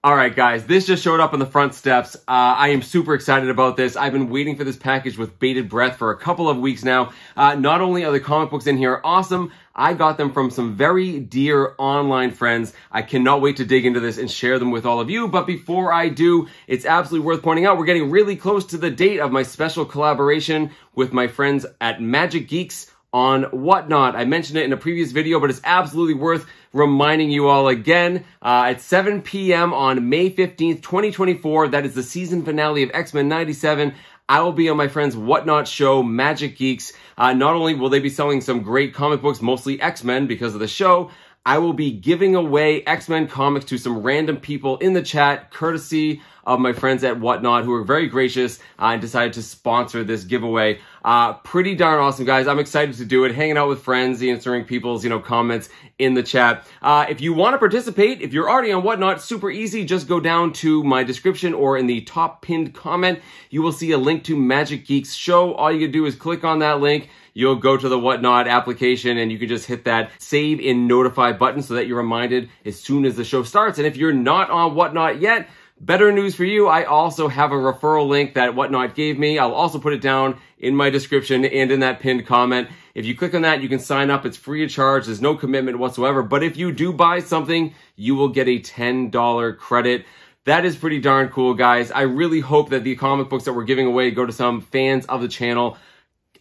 All right, guys, this just showed up on the front steps. I am super excited about this. I've been waiting for this package with bated breath for a couple of weeks now. Not only are the comic books in here awesome, I got them from some very dear online friends. I cannot wait to dig into this and share them with all of you. But before I do, it's absolutely worth pointing out we're getting really close to the date of my special collaboration with my friends at Magic Geeks on Whatnot. I mentioned it in a previous video, but it's absolutely worth reminding you all again. At 7 p.m. on May 15th, 2024, that is the season finale of X-Men 97. I will be on my friend's Whatnot show, Magic Geeks. Not only will they be selling some great comic books, mostly X-Men because of the show, I will be giving away X-Men comics to some random people in the chat, courtesy of my friends at Whatnot, who are very gracious and decided to sponsor this giveaway. Pretty darn awesome, guys. I'm excited to do it, hanging out with friends, answering people's, comments in the chat. If you want to participate, if you're already on Whatnot, super easy. Just go down to my description or in the top pinned comment. You will see a link to Magic Geeks show. All you can do is click on that link. You'll go to the Whatnot application and you can just hit that save and notify button so that you're reminded as soon as the show starts. And if you're not on Whatnot yet, better news for you, I also have a referral link that Whatnot gave me. I'll also put it down in my description and in that pinned comment. If you click on that, you can sign up. It's free of charge. There's no commitment whatsoever. But if you do buy something, you will get a $10 credit. That is pretty darn cool, guys. I really hope that the comic books that we're giving away go to some fans of the channel.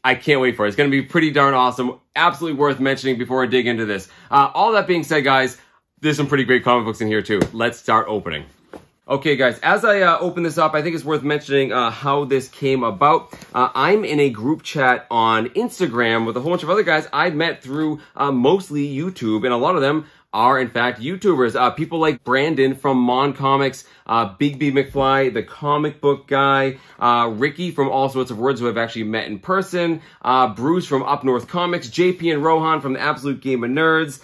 I can't wait for it. It's going to be pretty darn awesome. Absolutely worth mentioning before I dig into this. All that being said, guys, there's some pretty great comic books in here too. Let's start opening. Okay, guys, as I open this up, I think it's worth mentioning how this came about. I'm in a group chat on Instagram with a whole bunch of other guys I met through mostly YouTube, and a lot of them are, in fact, YouTubers. People like Brandon from Mon Comics, Big B McFly, the comic book guy, Ricky from All Sorts of Words, who I've actually met in person, Bruce from Up North Comics, JP and Rohan from the Absolute Game of Nerds.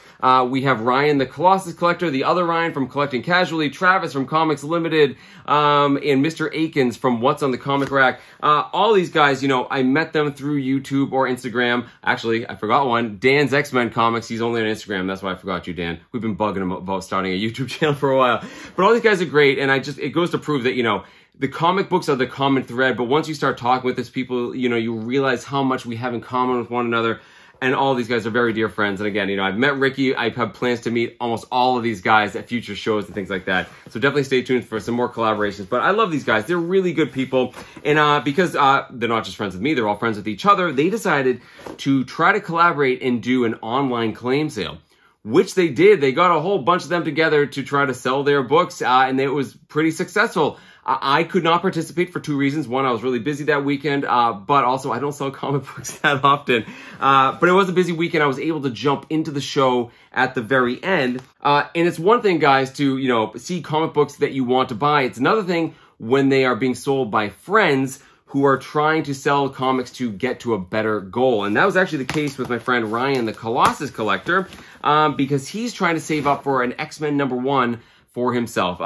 We have Ryan, the Colossus Collector, the other Ryan from Collecting Casually, Travis from Comics Limited, and Mr. Akins from What's on the Comic Rack. All these guys, I met them through YouTube or Instagram. Actually, I forgot one. Dan's X-Men Comics. He's only on Instagram. That's why I forgot you, Dan. We've been bugging him about starting a YouTube channel for a while. But all these guys are great, and it goes to prove that, the comic books are the common thread, but once you start talking with these people, you realize how much we have in common with one another. And all these guys are very dear friends. And again, I've met Ricky. I have plans to meet almost all of these guys at future shows and things like that. So definitely stay tuned for some more collaborations. But I love these guys. They're really good people. And because they're not just friends with me, they're all friends with each other, they decided to try to collaborate and do an online claim sale, which they did. They got a whole bunch of them together to try to sell their books, and it was pretty successful. I could not participate for two reasons. One, I was really busy that weekend, but also I don't sell comic books that often. But it was a busy weekend. I was able to jump into the show at the very end. And it's one thing, guys, to, see comic books that you want to buy. It's another thing when they are being sold by friends who are trying to sell comics to get to a better goal. And that was actually the case with my friend Ryan, the Colossus Collector, because he's trying to save up for an X-Men #1 for himself.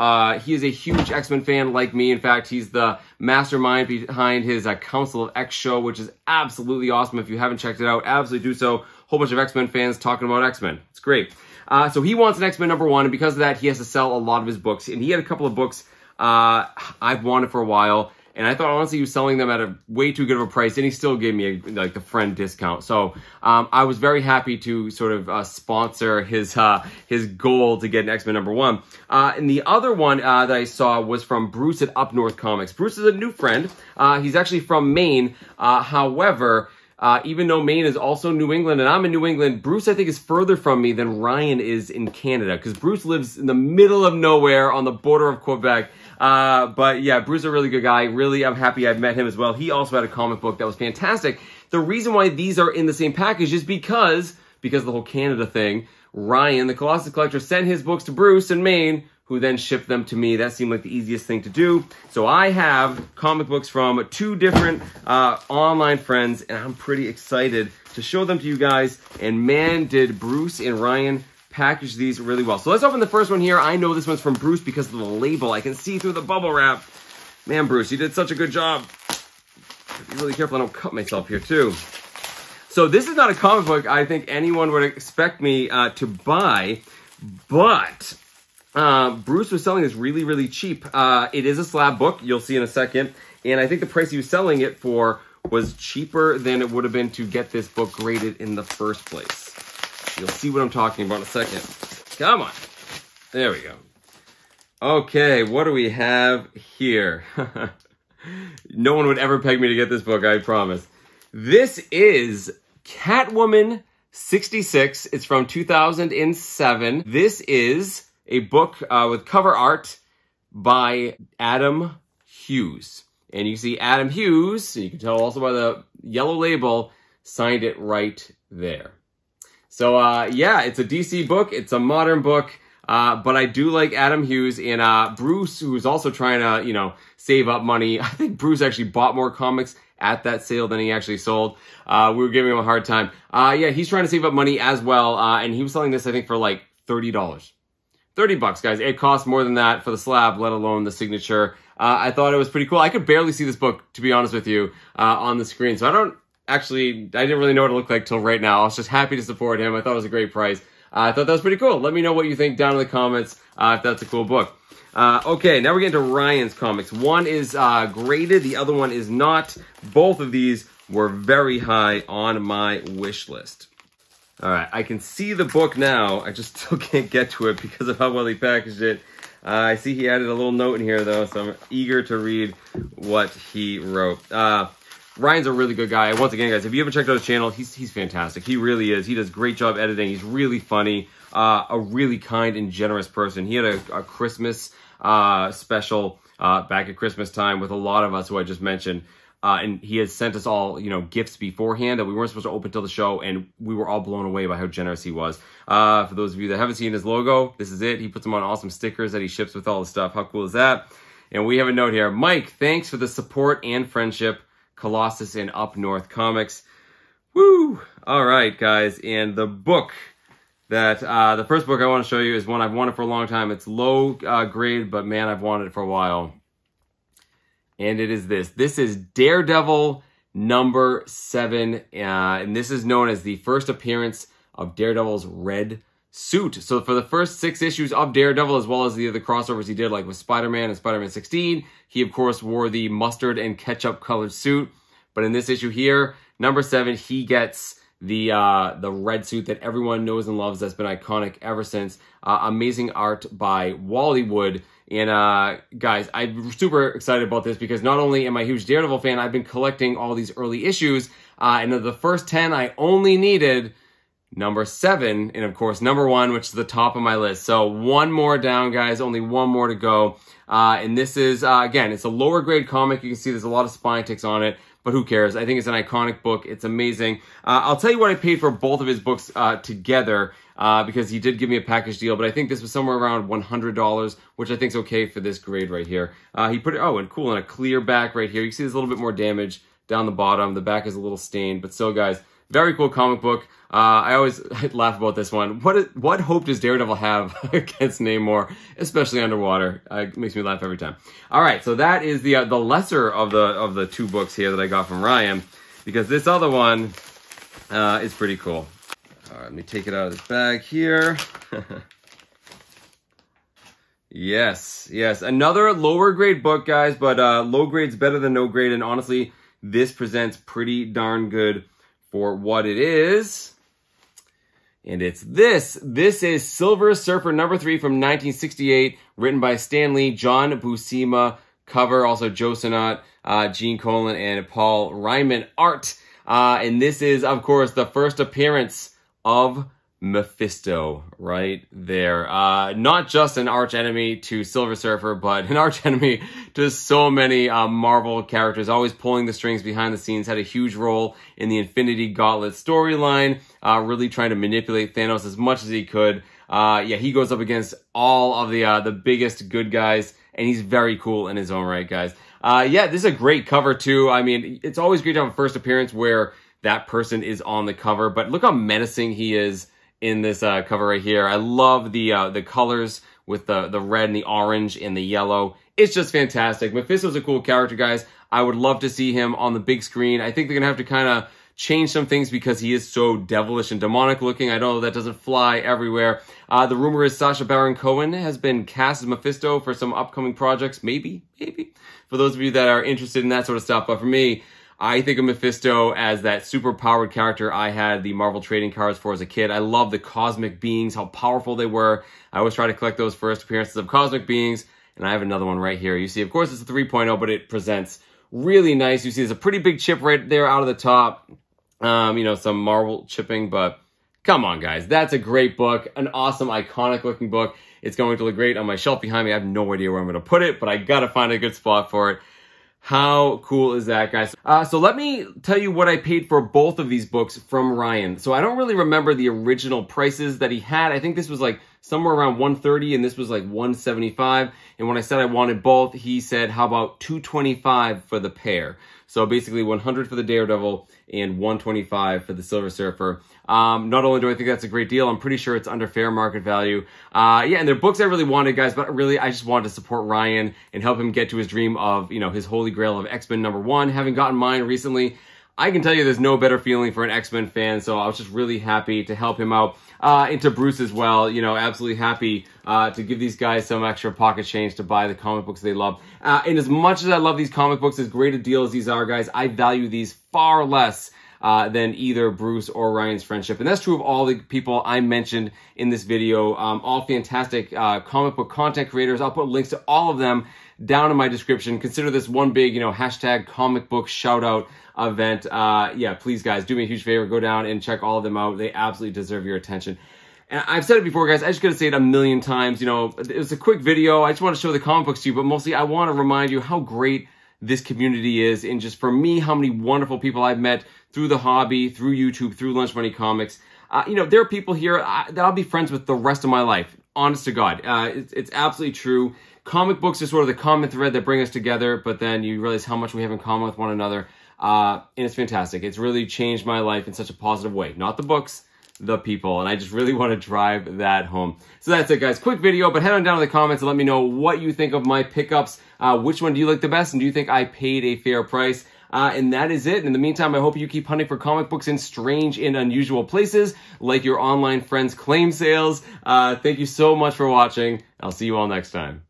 He is a huge X-Men fan like me. In fact, he's the mastermind behind his Council of X show, which is absolutely awesome. If you haven't checked it out, absolutely do so. Whole bunch of X-Men fans talking about X-Men. It's great. So he wants an X-Men #1, and because of that, he has to sell a lot of his books. And he had a couple of books I've wanted for a while. And I thought, honestly, he was selling them at a way too good of a price, and he still gave me, the friend discount. So I was very happy to sort of sponsor his goal to get an X-Men #1. And the other one that I saw was from Bruce at Up North Comics. Bruce is a new friend. He's actually from Maine. However, even though Maine is also New England and I'm in New England, Bruce, I think, is further from me than Ryan is in Canada, because Bruce lives in the middle of nowhere on the border of Quebec. But yeah, Bruce is a really good guy. Really, I'm happy I've met him as well. He also had a comic book that was fantastic. The reason why these are in the same package is because of the whole Canada thing. Ryan, the Colossus Collector, sent his books to Bruce in Maine, who then shipped them to me. That seemed like the easiest thing to do. So I have comic books from two different online friends, and I'm pretty excited to show them to you guys. And man, did Bruce and Ryan package these really well. So let's open the first one here. I know this one's from Bruce because of the label. I can see through the bubble wrap. Man, Bruce, you did such a good job. Be really careful I don't cut myself here too. So this is not a comic book I think anyone would expect me to buy, but Bruce was selling this really, really cheap. It is a slab book. You'll see in a second. And I think the price he was selling it for was cheaper than it would have been to get this book graded in the first place. You'll see what I'm talking about in a second. Come on. There we go. Okay, what do we have here? No one would ever peg me to get this book, I promise. This is Catwoman 66. It's from 2007. This is a book with cover art by Adam Hughes. And you see Adam Hughes, you can tell also by the yellow label, signed it right there. So, yeah, it's a DC book. It's a modern book. But I do like Adam Hughes and Bruce, who's also trying to, you know, save up money. I think Bruce actually bought more comics at that sale than he actually sold. We were giving him a hard time. Yeah, he's trying to save up money as well. And he was selling this, I think, for like $30. 30 bucks, guys. It costs more than that for the slab, let alone the signature. I thought it was pretty cool. I could barely see this book, to be honest with you, on the screen. So I didn't really know what it looked like till right now. I was just happy to support him. I thought it was a great price. I thought that was pretty cool. Let me know what you think down in the comments if that's a cool book. Okay, now we're getting to Ryan's comics. One is graded, the other one is not. Both of these were very high on my wish list. All right, I can see the book now. I just still can't get to it because of how well he packaged it. I see he added a little note in here, though, so I'm eager to read what he wrote. Ryan's a really good guy. Once again, guys, if you haven't checked out his channel, he's fantastic. He really is. He does a great job editing. He's really funny. A really kind and generous person. He had a Christmas special back at Christmas time with a lot of us who I just mentioned. And he had sent us all, you know, gifts beforehand that we weren't supposed to open till the show, and we were all blown away by how generous he was. For those of you that haven't seen his logo, this is it. He puts them on awesome stickers that he ships with all the stuff. How cool is that? And we have a note here. Mike, thanks for the support and friendship. Colossus and Up North Comics. Woo! All right, guys. And the book that, the first book I want to show you is one I've wanted for a long time. It's low grade, but man, I've wanted it for a while. And it is this. This is Daredevil number 7. And this is known as the first appearance of Daredevil's red suit. So for the first 6 issues of Daredevil, as well as the other crossovers he did, like with Spider-Man and Spider-Man 16, he, of course, wore the mustard and ketchup-colored suit. But in this issue here, number 7, he gets the red suit that everyone knows and loves. That's been iconic ever since. Amazing art by Wally Wood. And guys, I'm super excited about this because not only am I a huge Daredevil fan, I've been collecting all these early issues. And of the first 10, I only needed number 7, and of course, number 1, which is the top of my list. So one more down, guys, only one more to go. And this is, again, it's a lower grade comic. You can see there's a lot of spine ticks on it, but who cares? I think it's an iconic book. It's amazing. I'll tell you what I paid for both of his books together because he did give me a package deal, but I think this was somewhere around $100, which I think is okay for this grade right here. He put it, oh, and cool, in a clear back right here. You can see there's a little bit more damage down the bottom. The back is a little stained, but still, guys, very cool comic book. I always laugh about this one. What hope does Daredevil have against Namor, especially underwater? It makes me laugh every time. All right, so that is the lesser of the 2 books here that I got from Ryan, because this other one is pretty cool. All right, let me take it out of this bag here. Yes, another lower grade book, guys, but low grade's better than no grade, and honestly, this presents pretty darn good for what it is. And it's this. This is Silver Surfer number 3 from 1968, written by Stan Lee, John Buscema, cover, also Joe Sinnott, Gene Colan, and Paul Ryman art. And this is, of course, the first appearance of Mephisto right there. Not just an arch enemy to Silver Surfer, but an arch enemy to so many Marvel characters, always pulling the strings behind the scenes, had a huge role in the Infinity Gauntlet storyline, really trying to manipulate Thanos as much as he could. Yeah, he goes up against all of the biggest good guys, and he's very cool in his own right, guys. Yeah, this is a great cover too. I mean, it's always great to have a first appearance where that person is on the cover, but look how menacing he is in this cover right here. I love the colors with the red and the orange and the yellow. It's just fantastic. Mephisto's a cool character, guys. I would love to see him on the big screen. I think they're gonna have to kind of change some things because he is so devilish and demonic looking. I know that doesn't fly everywhere. The rumor is Sacha Baron Cohen has been cast as Mephisto for some upcoming projects. Maybe. For those of you that are interested in that sort of stuff. But for me, I think of Mephisto as that super powered character I had the Marvel trading cards for as a kid. I love the cosmic beings, how powerful they were. I always try to collect those first appearances of cosmic beings. And I have another one right here. You see, of course, it's a 3.0, but it presents really nice. You see, there's a pretty big chip right there out of the top. You know, some Marvel chipping, but come on, guys. That's a great book. An awesome, iconic looking book. It's going to look great on my shelf behind me. I have no idea where I'm going to put it, but I got to find a good spot for it. How cool is that, guys? So let me tell you what I paid for both of these books from Ryan. So I don't really remember the original prices that he had. I think this was like somewhere around $130 and this was like $175. And when I said I wanted both, he said, how about $225 for the pair? So basically $100 for the Daredevil and $125 for the Silver Surfer. Not only do I think that's a great deal, I'm pretty sure it's under fair market value. Yeah, and they're books I really wanted, guys, but really I just wanted to support Ryan and help him get to his dream of, you know, his holy grail of X-Men #1. Having gotten mine recently, I can tell you there's no better feeling for an X-Men fan, so I was just really happy to help him out. And to Bruce as well, you know, absolutely happy to give these guys some extra pocket change to buy the comic books they love. And as much as I love these comic books, as great a deal as these are, guys, I value these far less than either Bruce or Ryan's friendship. And that's true of all the people I mentioned in this video. All fantastic comic book content creators. I'll put links to all of them down in my description. Consider this one big, you know, hashtag comic book shout out event. Yeah, please, guys, do me a huge favor. Go down and check all of them out. They absolutely deserve your attention. And I've said it before, guys. I just gotta say it a million times. You know, it was a quick video. I just want to show the comic books to you, but mostly I want to remind you how great this community is, and just for me, how many wonderful people I've met through the hobby, through YouTube, through Lunch Money Comics. You know, there are people here that I'll be friends with the rest of my life. Honest to God, it's absolutely true. Comic books are sort of the common thread that bring us together, but then you realize how much we have in common with one another, and it's fantastic. It's really changed my life in such a positive way. Not the books, the people, and I just really want to drive that home. So that's it, guys. Quick video, but head on down in the comments and let me know what you think of my pickups. Which one do you like the best, and do you think I paid a fair price? And that is it. In the meantime, I hope you keep hunting for comic books in strange and unusual places, like your online friends' claim sales. Thank you so much for watching. I'll see you all next time.